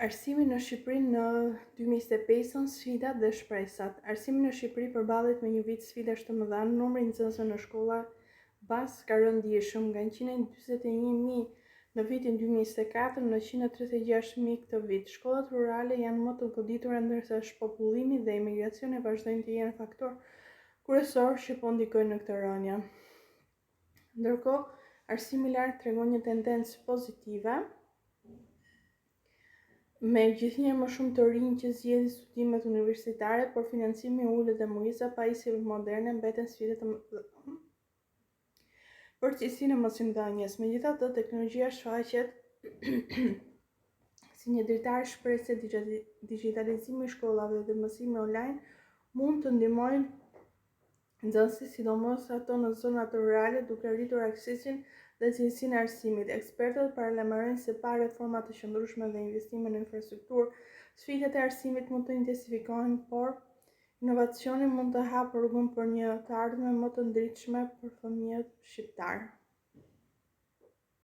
Arsimi në Shqipëri në 2025, sfidat dhe shpresat. Arsimi në Shqipëri përballet me një vit sfidash të mëdha. Numri i nxënësve në shkolla bazë ka rënë ndjeshëm nga 141.000 në vitin 2024 në 136.000 këtë vit. Shkollat rurale janë më të goditura ndërsa shpopullimi dhe emigracioni vazhdojnë të jenë faktor kryesor që po ndikojnë në këtë rënje. Ndërkohë, arsimi i lartë tregon një tendencë pozitive, me gjithnjë më shumë të rinj që zgjedhin studimet universitare, por financimi i ulët dhe mungesa pajisjeve moderne mbeten sfida të mëdha për cilësinë e mësimdhënies. Megjithatë, teknologjia shfaqet si një dritar shpreh se digitalizimi i shkollave dhe mësimi online mund të ndihmojnë nxënësit, sidomos ato në zonat rurale, duke rritur aksesin dhe cilësinë e arsimit. Ekspertët paralajmërojnë se pa reforma të qëndrueshme dhe investime në infrastrukturë, sfidat e arsimit mund të intensifikohen, por inovacioni mund të hapë rrugën për një të ardhme më të ndritshme për fëmijët shqiptar.